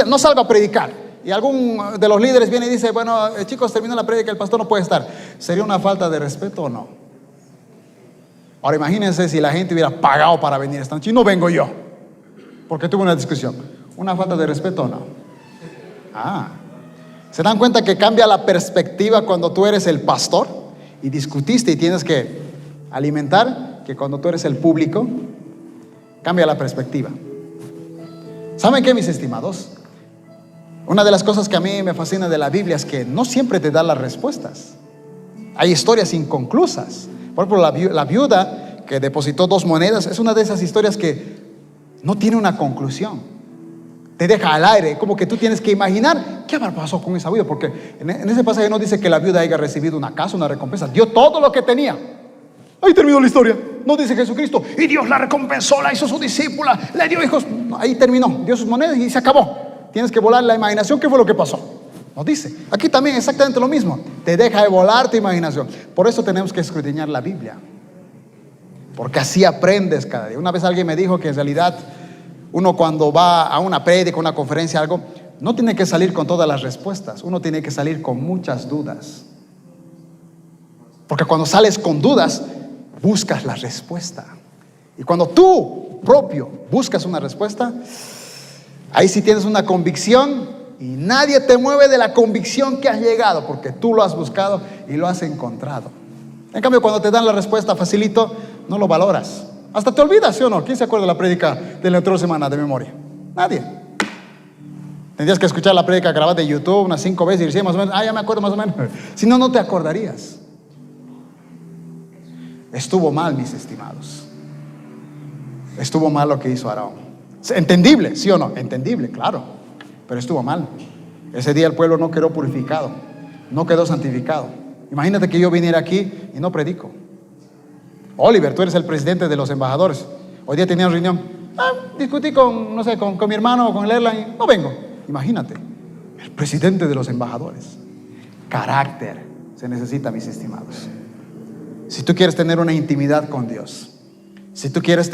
no salgo a predicar, y algún de los líderes viene y dice, bueno, chicos, terminó la prédica, el pastor no puede estar. ¿Sería una falta de respeto o no? Ahora imagínense si la gente hubiera pagado para venir esta noche y no vengo yo porque tuve una discusión. ¿Una falta de respeto o no? ¿Se dan cuenta que cambia la perspectiva cuando tú eres el pastor y discutiste y tienes que alimentar? Que cuando tú eres el público, cambia la perspectiva. ¿Saben qué, mis estimados? Una de las cosas que a mí me fascina de la Biblia es que no siempre te da las respuestas. Hay historias inconclusas. Por ejemplo, la viuda que depositó 2 monedas es una de esas historias que no tiene una conclusión. Te deja al aire, como que tú tienes que imaginar qué habrá pasado con esa viuda, porque en ese pasaje no dice que la viuda haya recibido una casa, una recompensa. Dio todo lo que tenía. Ahí terminó la historia. No dice Jesucristo, y Dios la recompensó, la hizo su discípula, le dio hijos. No, ahí terminó, dio sus monedas y se acabó. Tienes que volar la imaginación, ¿qué fue lo que pasó? No dice. Aquí también exactamente lo mismo. Te deja de volar tu imaginación. Por eso tenemos que escudriñar la Biblia, porque así aprendes cada día. Una vez alguien me dijo que en realidad uno cuando va a una prédica, una conferencia, algo, no tiene que salir con todas las respuestas. Uno tiene que salir con muchas dudas, porque cuando sales con dudas buscas la respuesta, y cuando tú propio buscas una respuesta, ahí sí tienes una convicción y nadie te mueve de la convicción que has llegado, porque tú lo has buscado y lo has encontrado. En cambio, cuando te dan la respuesta facilito, no lo valoras, hasta te olvidas, ¿sí o no? ¿Quién se acuerda de la prédica de la otra semana de memoria? Nadie. Tendrías que escuchar la prédica grabada de YouTube unas 5 veces y decir más o menos, ya me acuerdo más o menos. Si no, no te acordarías. Estuvo mal, mis estimados. Estuvo mal lo que hizo Aarón. Entendible, ¿sí o no? Entendible, claro, pero estuvo mal. Ese día el pueblo no quedó purificado, no quedó santificado. Imagínate que yo viniera aquí y no predico. Oliver, tú eres el presidente de los embajadores. Hoy día tenía una reunión. Discutí con, no sé, con mi hermano o con el airline y no vengo. Imagínate, el presidente de los embajadores. Carácter se necesita, mis estimados. Si tú quieres tener una intimidad con Dios, si tú quieres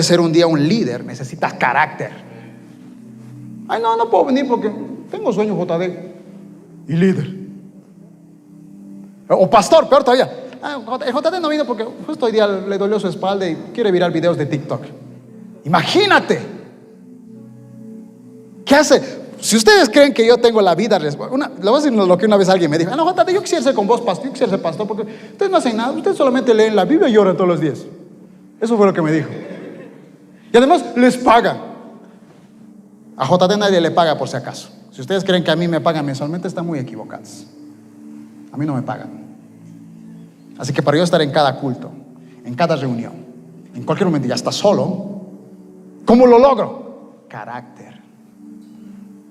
ser un día un líder, necesitas carácter. No puedo venir porque tengo sueño, JD, y líder. O pastor, peor todavía. JD no vino porque justo hoy día le dolió su espalda y quiere virar videos de TikTok. Imagínate. ¿Qué hace? Si ustedes creen que yo tengo la vida, le voy a decir lo que una vez alguien me dijo. No, JD, yo quisiera ser con vos, pastor, yo quisiera ser pastor, porque ustedes no hacen nada, ustedes solamente leen la Biblia y oran todos los días. Eso fue lo que me dijo. Y además les pagan. A JD nadie le paga, por si acaso. Si ustedes creen que a mí me pagan mensualmente, están muy equivocados. A mí no me pagan. Así que para yo estar en cada culto, en cada reunión, en cualquier momento, ya está solo, ¿cómo lo logro? Carácter.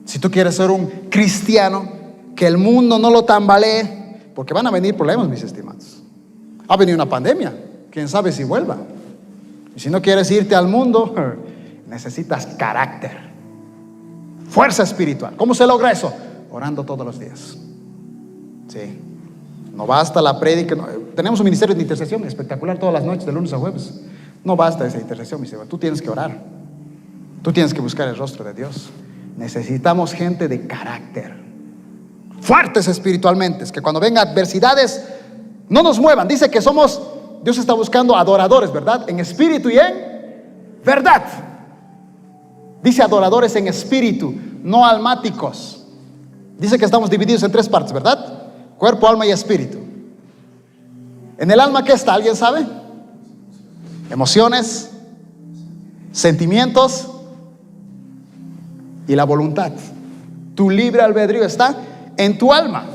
Si tú quieres ser un cristiano, que el mundo no lo tambalee, porque van a venir problemas, mis estimados. Ha venido una pandemia, quién sabe si vuelva. Y si no quieres irte al mundo, necesitas carácter, fuerza espiritual. ¿Cómo se logra eso? Orando todos los días. Sí. No basta la prédica. No. Tenemos un ministerio de intercesión espectacular todas las noches, de lunes a jueves. No basta esa intercesión, mis hermanos. Tú tienes que orar. Tú tienes que buscar el rostro de Dios. Necesitamos gente de carácter, fuertes espiritualmente, que cuando vengan adversidades no nos muevan. Dice que Dios está buscando adoradores, ¿verdad? En espíritu y en verdad. Dice adoradores en espíritu, no almáticos. Dice que estamos divididos en 3 partes, ¿verdad? Cuerpo, alma y espíritu. ¿En el alma qué está? ¿Alguien sabe? Emociones, sentimientos y la voluntad. Tu libre albedrío está en tu alma.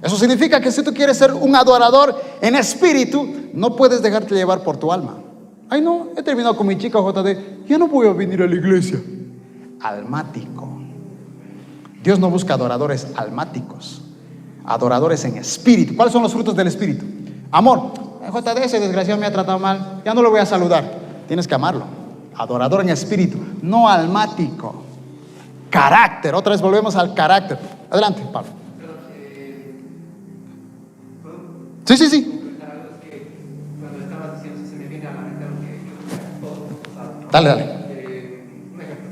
Eso significa que si tú quieres ser un adorador en espíritu, no puedes dejarte llevar por tu alma. Ay no, he terminado con mi chica JD, ya no voy a venir a la iglesia. Almático. Dios no busca adoradores almáticos, adoradores en espíritu. ¿Cuáles son los frutos del espíritu? Amor. JD, ese desgraciado me ha tratado mal, ya no lo voy a saludar. Tienes que amarlo. Adorador en espíritu, no almático. Carácter. Otra vez volvemos al carácter. Adelante, Pablo. Sí. Es que cuando estabas diciendo, se me viene a la mente lo que yo creo que todos hemos pasado, ¿no? Dale. Un ejemplo,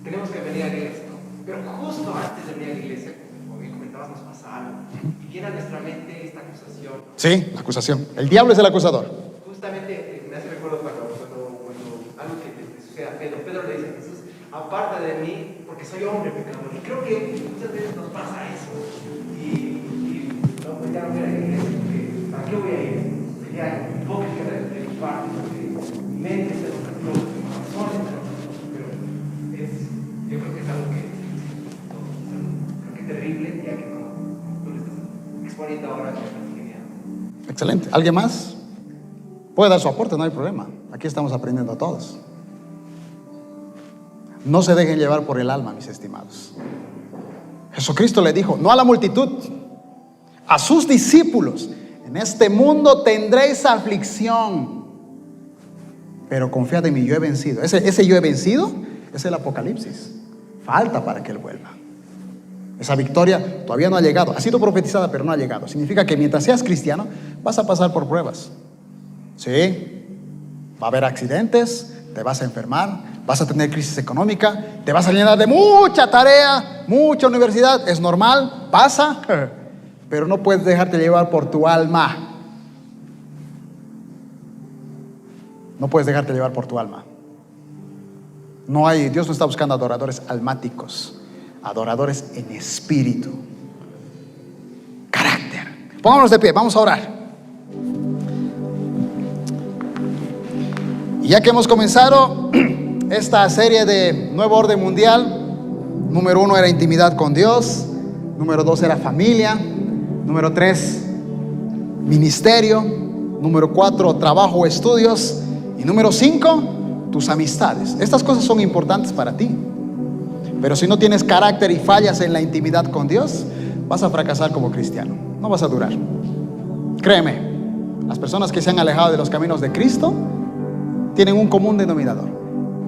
tenemos que venir a la iglesia, ¿no? Pero justo antes de venir a la iglesia, como bien comentabas, nos pasa algo. Y viene a nuestra mente esta acusación. Sí, la acusación. El diablo es el acusador. Justamente me hace recuerdo cuando algo que le sucede a Pedro. Pedro le dice a Jesús, aparta de mí, porque soy hombre pecador. Y creo que muchas veces nos pasa eso. Y no, pues ya no voy a la iglesia. ¿Para qué voy a ir? Sería hipócrita de mi parte, porque mi mente se lo control, mi corazón se lo control, pero yo creo que es algo que creo que es terrible, ya que como tú lo estás exponiendo ahora, me parece genial. Excelente. ¿Alguien más? Puede dar su aporte, no hay problema. Aquí estamos aprendiendo todos. No se dejen llevar por el alma, mis estimados. Jesucristo le dijo, no a la multitud, a sus discípulos: en este mundo tendréis aflicción, pero confiad en mí, yo he vencido. Ese yo he vencido es el Apocalipsis. Falta para que Él vuelva. Esa victoria todavía no ha llegado. Ha sido profetizada, pero no ha llegado. Significa que mientras seas cristiano, vas a pasar por pruebas. Sí, va a haber accidentes, te vas a enfermar, vas a tener crisis económica, te vas a llenar de mucha tarea, mucha universidad. Es normal, pasa. Pero no puedes dejarte llevar por tu alma. No puedes dejarte llevar por tu alma. Dios no está buscando adoradores almáticos, adoradores en espíritu. Carácter. Pongámonos de pie, vamos a orar. Y ya que hemos comenzado esta serie de Nuevo Orden Mundial, número 1 era intimidad con Dios, número 2 era familia, número 3, ministerio, número 4, trabajo o estudios, y número 5, tus amistades. Estas cosas son importantes para ti, pero si no tienes carácter y fallas en la intimidad con Dios, vas a fracasar como cristiano, no vas a durar. Créeme, las personas que se han alejado de los caminos de Cristo tienen un común denominador.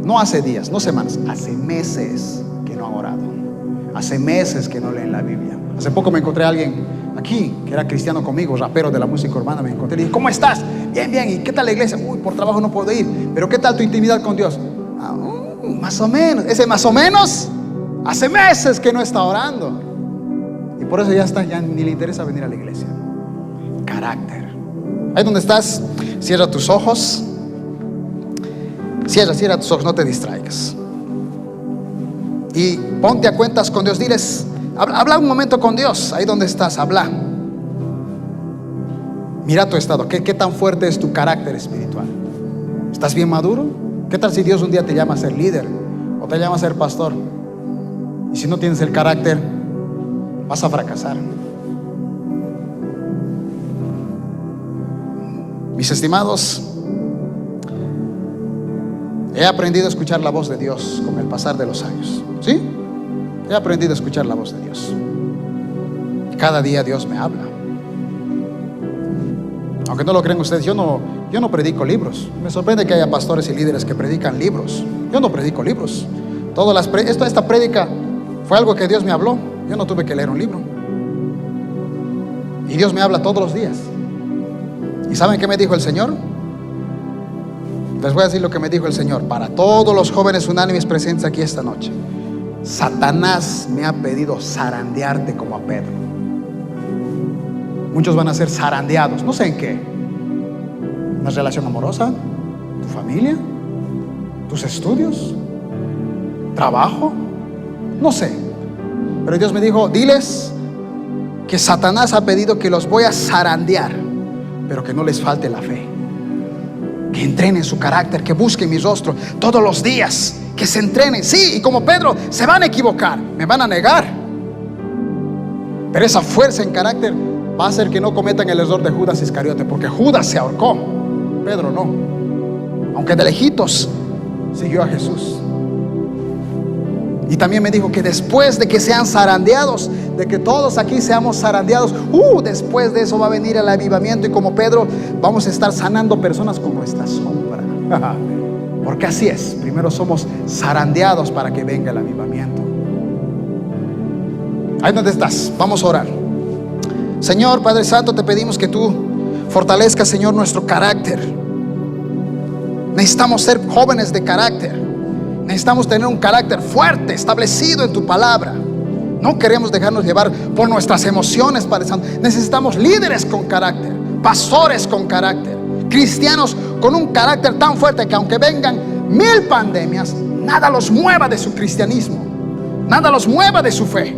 No hace días, no semanas, hace meses que no han orado, hace meses que no leen la Biblia. Hace poco me encontré a alguien aquí que era cristiano conmigo, rapero de la música urbana. Me encontré y le dije, ¿cómo estás? Bien, bien. ¿Y qué tal la iglesia? Uy, por trabajo no puedo ir. Pero ¿qué tal tu intimidad con Dios? Más o menos. Ese más o menos hace meses que no está orando, y por eso ya ni le interesa venir a la iglesia. Carácter. Ahí donde estás, cierra tus ojos. Cierra tus ojos, no te distraigas. Y ponte a cuentas con Dios. Diles, habla un momento con Dios. Ahí donde estás, habla. Mira tu estado. ¿Qué tan fuerte es tu carácter espiritual? ¿Estás bien maduro? ¿Qué tal si Dios un día te llama a ser líder o te llama a ser pastor? Y si no tienes el carácter, vas a fracasar. Mis estimados, he aprendido a escuchar la voz de Dios con el pasar de los años. ¿Sí? He aprendido a escuchar la voz de Dios. Y cada día Dios me habla. Aunque no lo crean ustedes, yo no predico libros. Me sorprende que haya pastores y líderes que predican libros. Yo no predico libros. Esta prédica fue algo que Dios me habló. Yo no tuve que leer un libro. Y Dios me habla todos los días. ¿Y saben qué me dijo el Señor? Les voy a decir lo que me dijo el Señor para todos los jóvenes unánimes presentes aquí esta noche. Satanás me ha pedido zarandearte como a Pedro. Muchos van a ser zarandeados, no sé en qué. ¿Una relación amorosa? ¿Tu familia? ¿Tus estudios? ¿Trabajo? No sé. Pero Dios me dijo, diles que Satanás ha pedido que los voy a zarandear, pero que no les falte la fe. Que entrenen su carácter, que busquen mi rostro todos los días, que se entrenen. Sí, y como Pedro, se van a equivocar, me van a negar, pero esa fuerza en carácter va a hacer que no cometan el error de Judas Iscariote, porque Judas se ahorcó, Pedro no, aunque de lejitos siguió a Jesús. Y también me dijo que después de que sean zarandeados, de que todos aquí seamos zarandeados, después de eso va a venir el avivamiento, y como Pedro vamos a estar sanando personas con nuestra sombra. Porque así es, primero somos zarandeados para que venga el avivamiento. Ahí donde estás, vamos a orar. Señor Padre Santo, te pedimos que tú fortalezcas, Señor, nuestro carácter. Necesitamos ser jóvenes de carácter. Necesitamos tener un carácter fuerte, establecido en tu palabra. No queremos dejarnos llevar por nuestras emociones, Padre Santo. Necesitamos líderes con carácter, pastores con carácter, cristianos con un carácter tan fuerte que aunque vengan 1000 pandemias, nada los mueva de su cristianismo, nada los mueva de su fe.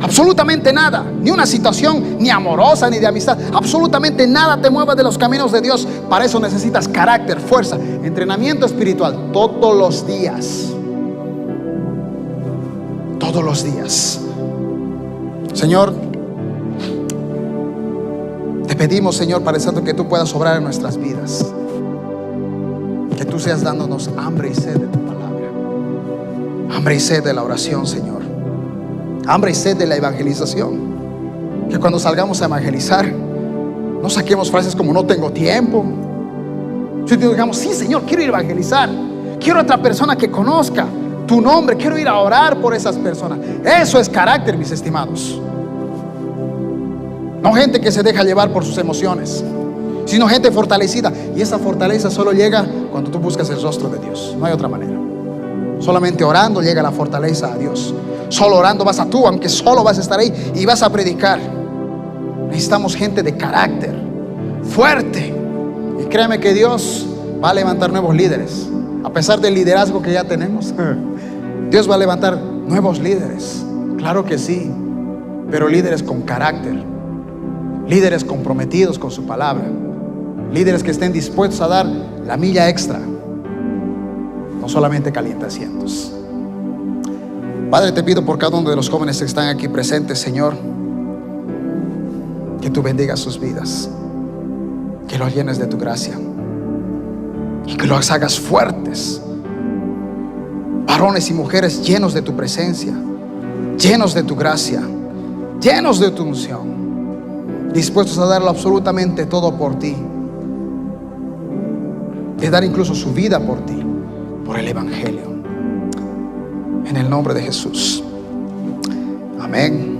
Absolutamente nada, ni una situación ni amorosa ni de amistad, absolutamente nada te mueva de los caminos de Dios. Para eso necesitas carácter, fuerza, entrenamiento espiritual todos los días. Todos los días. Señor, te pedimos, Señor Padre Santo, que tú puedas obrar en nuestras vidas, que tú seas dándonos hambre y sed de tu palabra, hambre y sed de la oración, Señor, hambre y sed de la evangelización. Que cuando salgamos a evangelizar no saquemos frases como no tengo tiempo. Si digamos, sí, Señor, quiero ir a evangelizar, quiero otra persona que conozca tu nombre, quiero ir a orar por esas personas. Eso es carácter, mis estimados. No gente que se deja llevar por sus emociones, sino gente fortalecida. Y esa fortaleza solo llega cuando tú buscas el rostro de Dios. No hay otra manera. Solamente orando llega la fortaleza a Dios. Solo orando vas a tú, aunque solo vas a estar ahí y vas a predicar. Necesitamos gente de carácter fuerte. Y créeme que Dios va a levantar nuevos líderes. A pesar del liderazgo que ya tenemos, Dios va a levantar nuevos líderes. Claro que sí, pero líderes con carácter, líderes comprometidos con su palabra, líderes que estén dispuestos a dar la milla extra, no solamente calientaasientos. Padre, te pido por cada uno de los jóvenes que están aquí presentes, Señor, que tú bendigas sus vidas, que los llenes de tu gracia y que los hagas fuertes, varones y mujeres llenos de tu presencia, llenos de tu gracia, llenos de tu unción, dispuestos a darlo absolutamente todo por ti, de dar incluso su vida por ti, por el evangelio. En el nombre de Jesús. Amén.